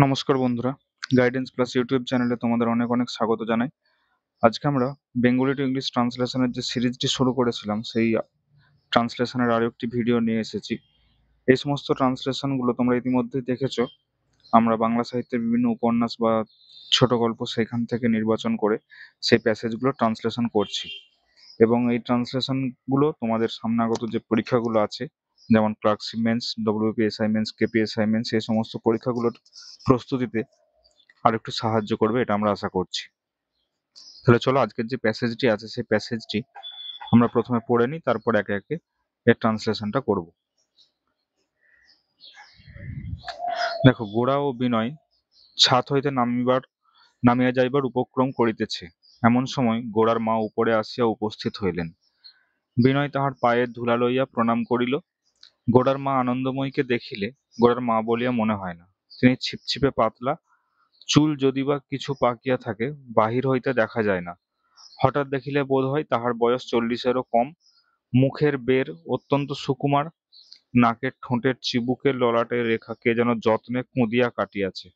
নমস্কার বন্ধুরা, guidance plus YouTube চ্যানেলে তোমাদের অনেক অনেক স্বাগত জানাই। আজকে আমরা বেঙ্গলি টু ইংলিশ ট্রান্সলেশনের যে সিরিজটি শুরু করেছিলাম সেই ট্রান্সলেশনের আরো একটি ভিডিও নিয়ে এসেছি। এই সমস্ত ট্রান্সলেশনগুলো তোমরা ইতিমধ্যেই দেখেছো। আমরা বাংলা সাহিত্যের বিভিন্ন উপন্যাস বা ছোট গল্প সেখান থেকে নির্বাচন করে সেই প্যাসেজগুলো ট্রান্সলেশন করছি, এবং এই ট্রান্সলেশনগুলো তোমাদের সামনাগত যে পরীক্ষাগুলো আছে, যেমন clerkship mains, WPSI mains, KPSI mains, এই সমস্ত পরীক্ষাগুলোর প্রস্তুতিতে আর একটু সাহায্য করবে, এটা আমরা আশা করছি। তাহলে চলো আজকের যে প্যাসেজটি আছে সেই প্যাসেজটি আমরা প্রথমে পড়ে নিই, তারপর একে একে এর ট্রান্সলেশনটা করব। দেখো, গোরা ও বিনয় ছাদ হইতে নামিয়া যাইবার উপক্রম করিতেছে, এমন সময় গোরার মা উপরে আসিয়া উপস্থিত হইলেন। বিনয় তাহার পায়ের ধুলা লইয়া প্রণাম করিল। গোরার মা আনন্দময়ীকে দেখিলে গোরার মা বলিয়া মনে হয় না। তিনি ছিপছিপে পাতলা চুল, যদি বা কিছু পাকিয়া থাকে বাহির হইতে দেখা যায় না। হঠাৎ দেখিলে বোধ হয় তাহার বয়স 40-এরও কম। মুখের বের অত্যন্ত সুকুমার, নাকের ঠোঁটের চিবুকের ললাটের রেখা কে যেন যত্নে কুঁদিয়া কাটিয়াছে।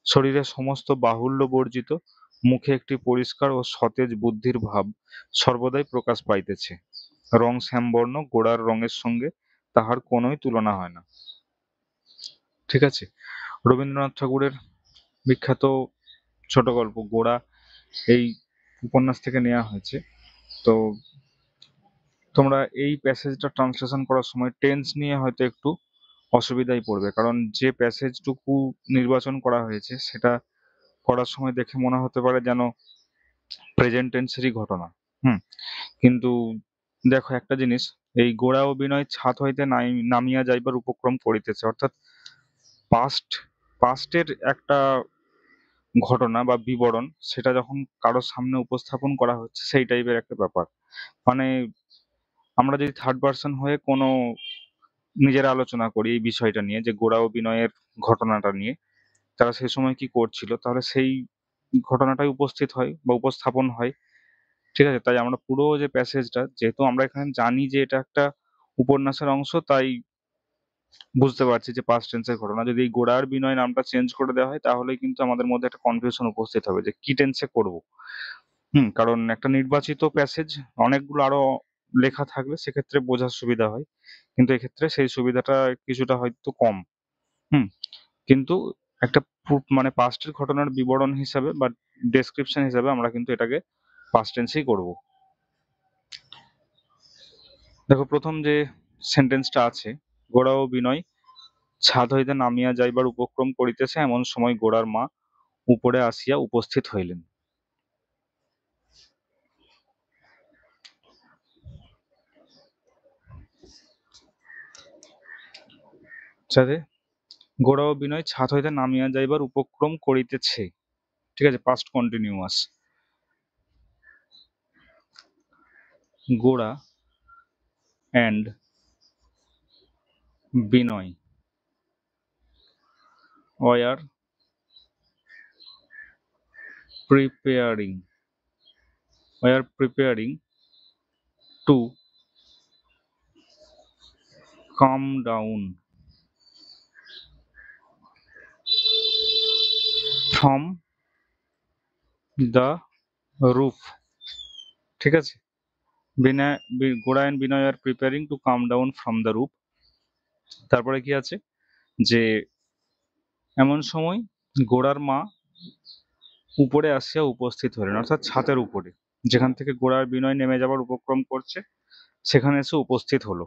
শরীরের সমস্ত বাহুল্য বর্জিত, মুখে একটি পরিষ্কার ও সতেজ বুদ্ধির ভাব সর্বদাই প্রকাশ পাইতেছে। রং শ্যামবর্ণ, গোড়ার রঙের সঙ্গে তাহার কোনোই তুলনা হয় না। ঠিক আছে, রবীন্দ্রনাথ ঠাকুরের বিখ্যাত ছোট গল্প গোড়া এই উপন্যাস থেকে নেওয়া হয়েছে। তো তোমরা এই প্যাসেজটা ট্রান্সলেশন করার সময় টেন্স নিয়ে হয়তো একটু অসুবিধায় পড়বে, কারণ যে প্যাসেজটুকু নির্বাচন করা হয়েছে সেটা পড়ার সময় দেখে মনে হতে পারে যেন প্রেজেন্ট টেন্সেরই ঘটনা। হুম কিন্তু দেখো একটা জিনিস, এই গোরা ও বিনয় ছাদ হইতে নামিয়া যাইবার উপক্রম করিতেছে, অর্থাৎ পাস্ট পাস্টের একটা ঘটনা বা বিবরণ, সেটা যখন কারোর সামনে উপস্থাপন করা হচ্ছে সেই টাইপের একটা ব্যাপার। মানে আমরা যদি থার্ড পার্সন হয়ে কোনো নিজের আলোচনা করি এই বিষয়টা নিয়ে, যে গোরা ও বিনয়ের ঘটনাটা নিয়ে তারা সেই সময় কি করছিল, তাহলে সেই ঘটনাটাই উপস্থিত হয় বা উপস্থাপন হয়। ঠিক আছে, তাই আমরা পুরো যে প্যাসেজটা, যেহেতু আমরা এখানে জানি যে এটা একটা উপন্যাসের অংশ, তাই বুঝতে পারছি যে পাস্ট টেন্সের ঘটনা। যদি এই গোরা আর বিনয় নামটা চেঞ্জ করে দেওয়া হয় তাহলে কিন্তু আমাদের মধ্যে একটা কনফিউশন উপস্থিত হবে যে কি টেন্সে করব। কারণ একটা নির্বাচিত প্যাসেজ অনেকগুলো আরো লেখা থাকলে সেক্ষেত্রে বোঝার সুবিধা হয়, কিন্তু এক্ষেত্রে সেই সুবিধাটা কিছুটা হয়তো কম। হুম কিন্তু একটা মানে পাস্টের ঘটনার বিবরণ হিসাবে বা ডেসক্রিপশন হিসাবে আমরা কিন্তু এটাকে পাস্ট টেন্সেই করব। দেখো, প্রথম যে সেন্টেন্সটা আছে, গোরা ও বিনয় ছাদ হইতে নামিয়া যাইবার উপক্রম করিতেছে, এমন সময় গোরার মা উপরে আসিয়া উপস্থিত হইলেন। সাথে গোরা ও বিনয় ছাদ হইতে নামিয়া যাইবার উপক্রম করিতেছে, ঠিক আছে, past continuous. Gora and Binoy were preparing to come down from the roof। ঠিক আছে, Gora and Binoy are preparing to come down from the roof. তারপরে কি আছে, যে এমন সময় গোরার মা উপরে আসিয়া উপস্থিত হলেন, অর্থাৎ ছাতের উপরে যেখান থেকে গোরা আর বিনয় নেমে যাবার উপক্রম করছে সেখানে এসে উপস্থিত হলো।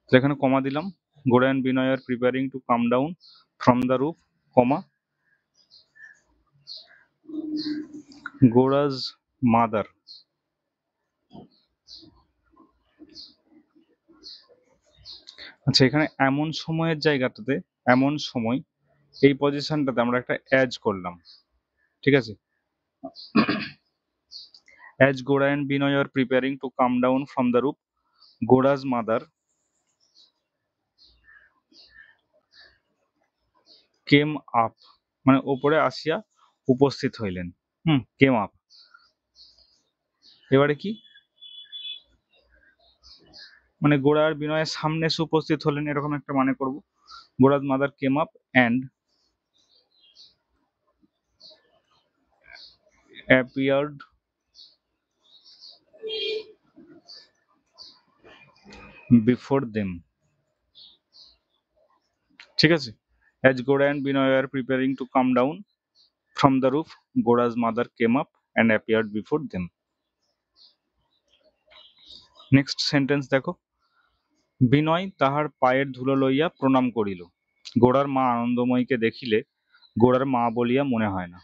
তো এখানে কমা দিলাম, Gora and Binoy are preparing to come down from the roof, comma, Gora's mother. আচ্ছা, এখানে এমন সময়ের জায়গাটাতে এমন সময় এই পজিশনটাতে আমরা একটা অ্যাজ করলাম। ঠিক আছে, as Gora and Binoy are preparing to come down from the roof, Gora's mother came up, মানে ওপরে আসিয়া উপস্থিত হইলেন। কেম আপ, এবারে কি, মানে গোরা আর বিনয়ের সামনে এসে উপস্থিত হলেন, এরকম একটা মানে করব। Gora's mother came up and appeared before them. ঠিক আছে? As Goda and Binoy were preparing to come down from the roof, Goda's mother came up and appeared before them. Next sentence দেখো, বিনয় তাহার পায়ের ধুলো লইয়া প্রণাম করিল। গোরার মা আনন্দময়ীকে দেখিলে গোরার মা বলিয়া মনে হয় না।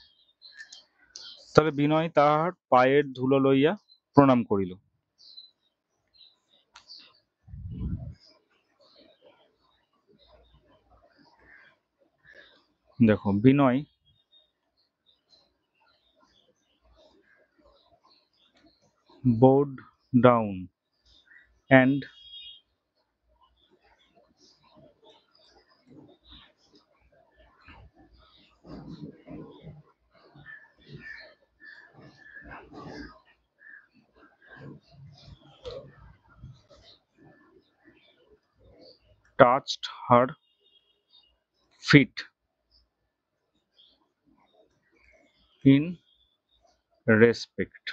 তাহলে বিনয় তাহার পায়ের ধুলো লইয়া প্রণাম করিল। দেখো, বিনয় bowed down and touched her feet in respect.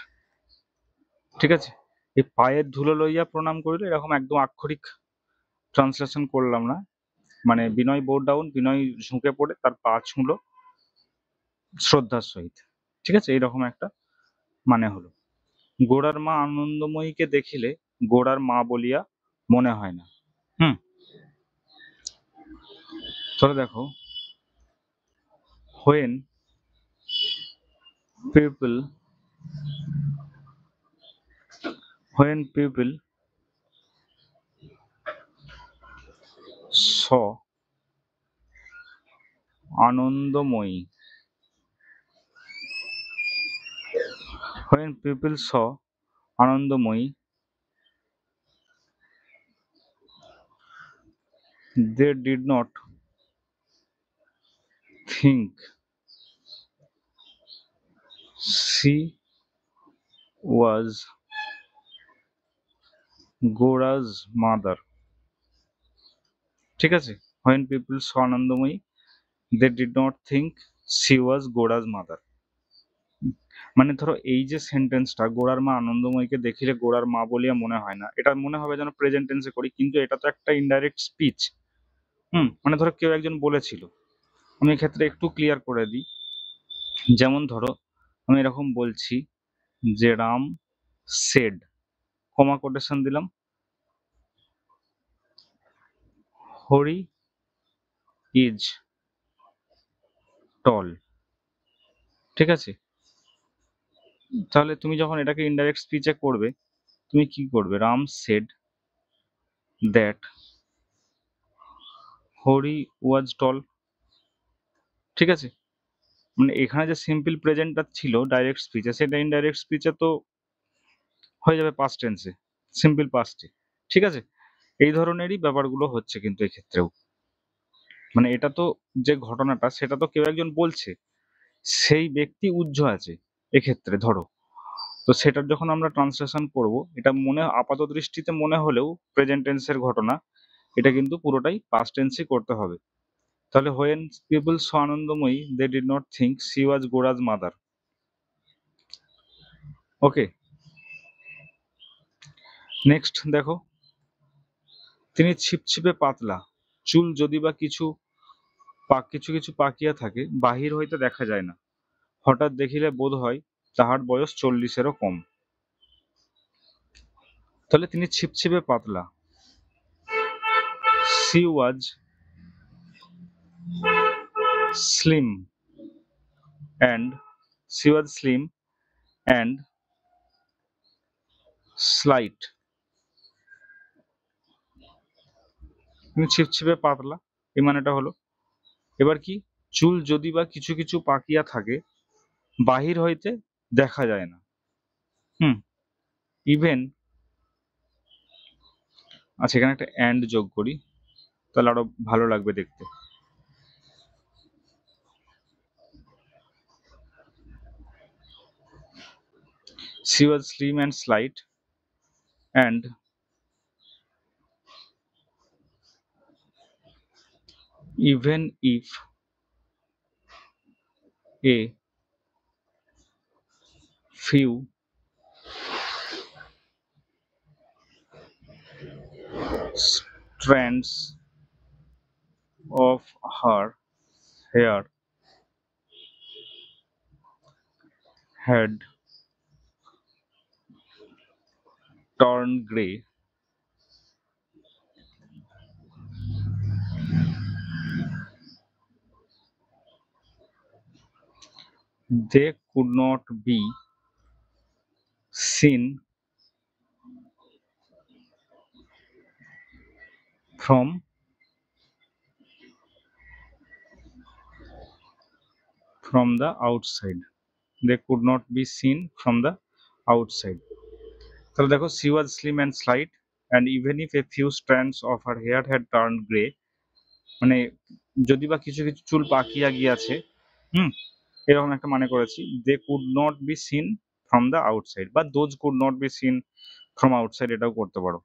ঠিক আছে? এই পায়ের ধুলো লইয়া প্রণাম করিল, এরকম একদম আক্ষরিক ট্রান্সলেশন করলাম না, মানে বিনয় বোর ডাউন, বিনয় ঝুঁকে পড়ে তার পা ছুঁলো শ্রদ্ধার সহিত। ঠিক আছে? এইরকম একটা মানে হলো। গোরার মা আনন্দময়ীকে দেখিলে গোরার মা বলিয়া মনে হয় না। তাহলে দেখো, when people saw Anandamayi, when people saw Anandamoyi, they did not think she was Gora's mother. ঠিক আছে? when people saw Anandamoyi, they did not think she was Gora's mother. মানে ধরো এই যে সেন্টেন্সটা, গোরার মা আনন্দময়ীকে দেখিলে গোরার মা বলিয়া মনে হয় না, এটা মনে হবে যেন প্রেজেন্ট টেন্সে করি, কিন্তু এটা তো একটা ইনডাইরেক্ট স্পিচ। মানে ধরো কেউ একজন বলেছিল, আমি এক্ষেত্রে একটু ক্লিয়ার করে দিই। যেমন ধরো আমি এরকম বলছি যে রাম সেড, কমা কোটেশন দিলাম, হরি ইজ টল। ঠিক আছে? তাহলে তুমি যখন এটাকে ইনডাইরেক্ট স্পিচে করবে, তুমি কি করবে? রাম সেড দ্যাট হরি ওয়াজ টল। ঠিক আছে? মানে এখানে যে সিম্পল প্রেজেন্টটা ছিল ডাইরেক্ট স্পিচে, সেটা ইনডাইরেক্ট স্পিচে তো হয়ে যাবে পাস্ট টেন্সে, সিম্পল পাস্টে। ঠিক আছে? এই ধরনেরই ব্যাপারগুলো হচ্ছে কিন্তু এক্ষেত্রেও। মানে এটা তো যে ঘটনাটা, সেটা তো কেউ একজন বলছে, সেই ব্যক্তি উহ্য আছে এক্ষেত্রে ধরো। তো সেটার যখন আমরা ট্রান্সলেশন করব, এটা মনে আপাত দৃষ্টিতে মনে হলেও প্রেজেন্ট টেন্সের ঘটনা, এটা কিন্তু পুরোটাই পাস্ট টেন্সই করতে হবে। তাহলে when people saw Anandamoyi, they did not think she was Gora's mother. Okay, next দেখো, তিনি ছিপছিপে পাতলা, চুল যদি বা কিছু কিছু পাকিয়া থাকে, বাহির হইতে দেখা যায় না, হঠাৎ দেখিলে বোধ হয় তাহার বয়স 40-এরও কম। তাহলে তিনি ছিপছিপে পাতলা, she was slim and slight. তিনি ছিপছিপে পাতলা, এই মানেটা হলো। এবার কি, চুল যদি বা কিছু কিছু পাকিয়া থাকে, বাহির হইতে দেখা যায় না। ইভেন, আচ্ছা এখানে একটা অ্যান্ড যোগ করি, তাহলে আরো ভালো লাগবে দেখতে। She was slim and slight, and even if a few strands of her hair had turned grey. They could not be seen from the outside. They could not be seen from the outside. তাহলে দেখো she was slim and slight and even if a few strands of her hair had turned grey, মানে যদি বা কিছু কিছু চুল পাকিয়া গিয়াছে, হুম, এরকম একটা মানে করেছি। they could not be seen from the outside বা those could not be seen from outside এটাও করতে পারো।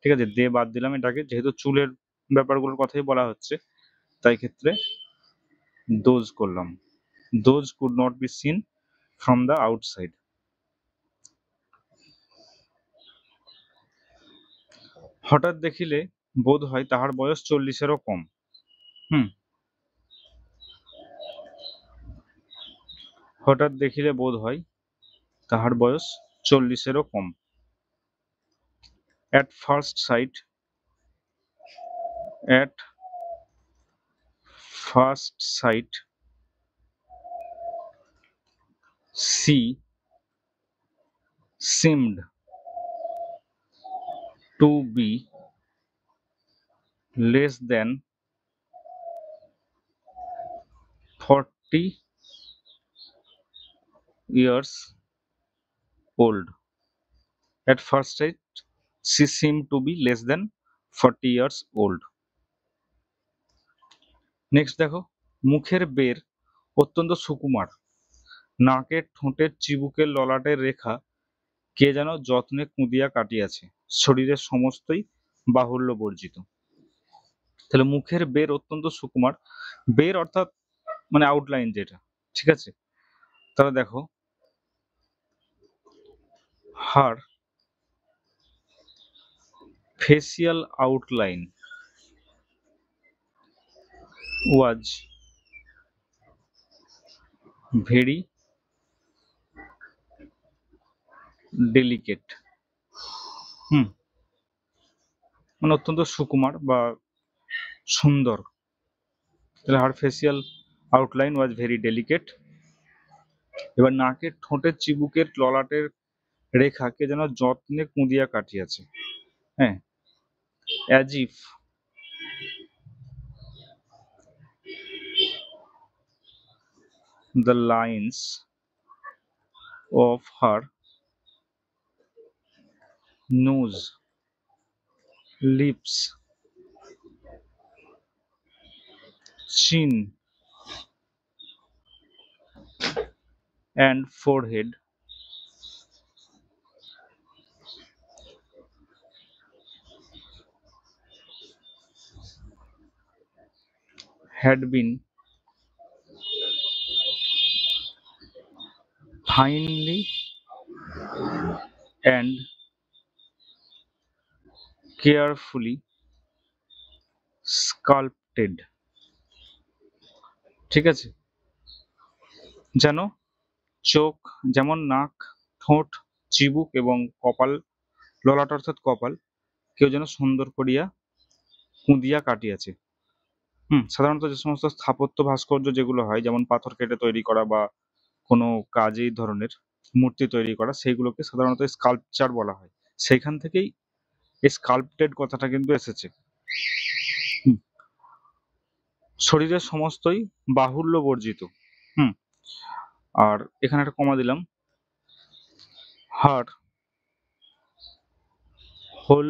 ঠিক আছে, দে বাদ দিলাম এটাকে, যেহেতু চুলের ব্যাপারগুলোর কথাই বলা হচ্ছে তাই ক্ষেত্রে those করলাম। those could not be seen from the outside. হঠাৎ দেখিলে বোধ হয় তাহার বয়স 40-এরও কম। হঠাৎ দেখিলে বোধ হয় তাহার বয়স 40-এরও কম। at first sight at first sight she seemed to be less than 40 years old. At first sight she seemed to be less than 40 years old. Next দেখো, মুখের বের অত্যন্ত সুকুমার, নাকের ঠোঁটের চিবুকের ললাটের রেখা কে যেন যত্নে কুঁদিয়া কাটিয়াছে, শরীরের সমস্তই বাহুল্য বর্জিত। তাহলে মুখের বের অত্যন্ত সুকুমার, বের অর্থাৎ মানে আউটলাইন যেটা, ঠিক আছে। তাহলে দেখো her facial outline was very delicate. মানে অত্যন্ত সুকুমার বা সুন্দর। তাহলে her facial outline was very delicate. এবার নাকের ঠোঁটের চিবুকের ললাটের রেখাকে যেন যত্নে কুঁদিয়া কাটিয়াছে, হ্যাঁ, as if the lines of her nose, lips, chin and forehead had been finely and carefully sculpted. ঠিক আছে, যেন চোখ, যেমন নাক, ঠোঁট, চিবুক এবং কপাল, ললাট অর্থাৎ কপাল, কেউ যেন সুন্দর করিয়া কুঁদিয়া কাটিয়াছে। সাধারণত যে সমস্ত স্থাপত্য ভাস্কর্য যেগুলো হয়, যেমন পাথর কেটে তৈরি করা বা কোনো কাজ এই ধরনের মূর্তি তৈরি করা, সেইগুলোকে সাধারণত স্কাল্পচার বলা হয়। সেইখান থেকেই স্কাল্পটেড কথাটা কিন্তু এসেছে। শরীরের সমস্তই বাহুল্য বর্জিত। আর এখানে একটা কমা দিলাম, her whole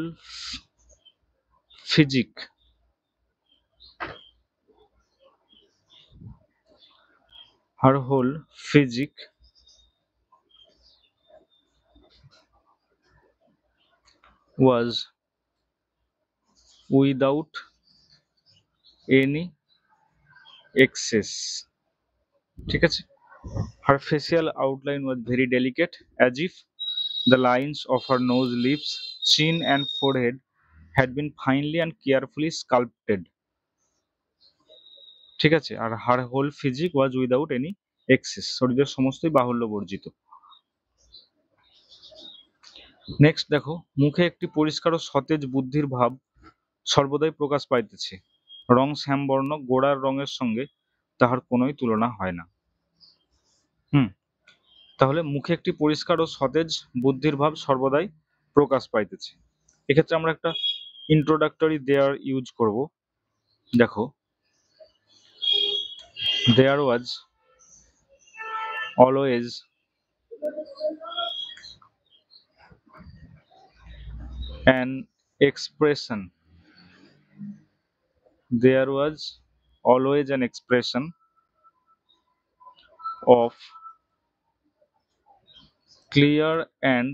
physique her whole physique was without any excess। ঠিক আছে, Her facial outline was very delicate, as if the lines of her nose, lips, chin, and forehead had been finely and carefully sculpted. ঠিক আছে, আর হার whole physique ওয়াজ without any access, শরীরের সমস্তই বাহুল্য বর্জিত। Next দেখো, মুখে একটি পরিষ্কার ও সতেজ বুদ্ধির ভাব সর্বদাই প্রকাশ পাইতেছে। রং শ্যামবর্ণ, গোড়ার রঙের সঙ্গে তাহার কোনোই তুলনা হয় না। তাহলে মুখে একটি পরিষ্কার ও সতেজ বুদ্ধির ভাব সর্বদাই প্রকাশ পাইতেছে। এক্ষেত্রে আমরা একটা ইন্ট্রোডাক্টরি দেয়ার ইউজ করব। দেখো, there was always an expression, there was always an expression of clear and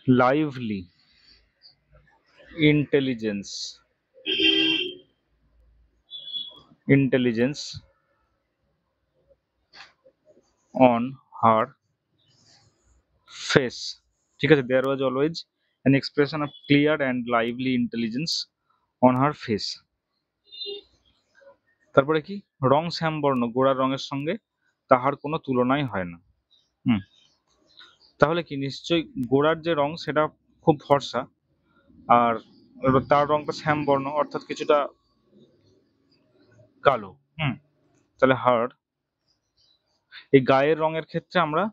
lively intelligence on her face। ঠিক আছে, there was always an expression of clear and lively intelligence on her face। তারপরে কি, রং শ্যামবর্ণ, গোড়ার রঙের সঙ্গে তাহার কোনো তুলনাই হয় না। তাহলে কি, নিশ্চয়ই গোড়ার যে রং সেটা খুব ফর্সা, আর তার রংটা শ্যামবর্ণ অর্থাৎ কিছুটা কালো। তাহলে হার, এই গায়ের রঙের ক্ষেত্রে আমরা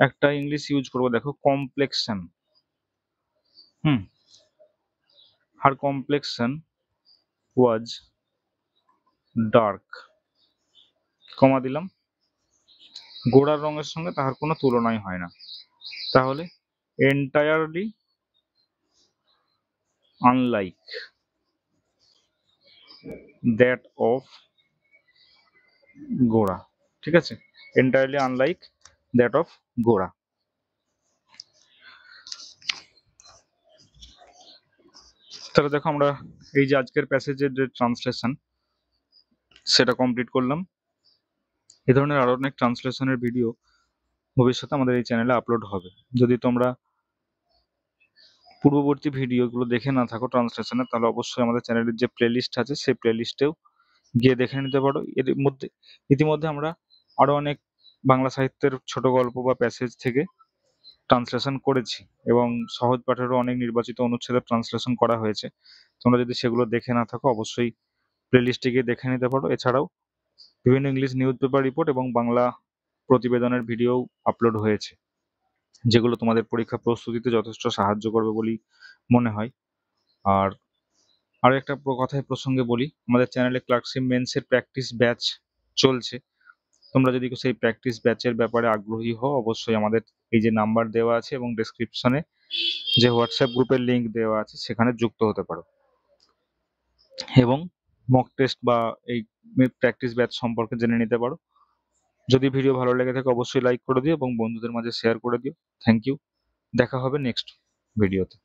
একটা ইংলিশ ইউজ করব, দেখো, complexion. Her complexion was dark, comma দিলাম, গোড়ার রঙের সঙ্গে তাহার কোনো তুলনাই হয় না। তাহলে এন্টায়ারলি আনলাইক দ্যাট অফ গোড়া। ঠিক আছে, এন্টায়ারলি আনলাইক দ্যাট অফ গোড়া। তাহলে দেখো, আমরা এই যে আজকের প্যাসেজের যে ট্রান্সলেশন সেটা কমপ্লিট করলাম। এই ধরনের আরো অনেক ট্রান্সলেশনের ভিডিও ভবিষ্যতে আমাদের এই চ্যানেলে আপলোড হবে। যদি তোমরা পূর্ববর্তী ভিডিওগুলো দেখে না থাকো ট্রান্সলেশনের, তাহলে অবশ্যই আমাদের চ্যানেলের যে প্লেলিস্ট আছে সেই প্লেলিস্টেও গিয়ে দেখে নিতে পারো। এর মধ্যে ইতিমধ্যে আমরা আরো অনেক বাংলা সাহিত্যের ছোট গল্প বা প্যাসেজ থেকে ট্রান্সলেশন করেছি, এবং সহজ পাঠেরও অনেক নির্বাচিত অনুচ্ছেদের ট্রান্সলেশন করা হয়েছে। তোমরা যদি সেগুলো দেখে না থাকো অবশ্যই প্লেলিস্টে গিয়ে দেখে নিতে পারো। এছাড়াও বিভিন্ন ইংলিশ নিউজ পেপার রিপোর্ট এবং বাংলা প্রতিবেদনের ভিডিও আপলোড হয়েছে, যেগুলো তোমাদের পরীক্ষা প্রস্তুতিতে যথেষ্ট সাহায্য করবে বলেই মনে হয়। আর আরো একটা কথায় প্রসঙ্গে বলি, আমাদের চ্যানেলে ক্লার্কশিপ মেন্সের প্র্যাকটিস ব্যাচ চলছে। তোমরা যদি সেই প্র্যাকটিস ব্যাচের ব্যাপারে আগ্রহী হও, অবশ্যই আমাদের এই যে নাম্বার দেওয়া আছে এবং ডেসক্রিপশনে যে হোয়াটসঅ্যাপ গ্রুপের লিংক দেওয়া আছে সেখানে যুক্ত হতে পারো, এবং মক টেস্ট বা এই প্র্যাকটিস ব্যাচ সম্পর্কে জেনে নিতে পারো। যদি ভিডিও ভালো লেগে থাকে অবশ্যই লাইক করে দিও এবং বন্ধুদের মাঝে শেয়ার করে দিও। থ্যাংক ইউ, দেখা হবে নেক্সট ভিডিওতে।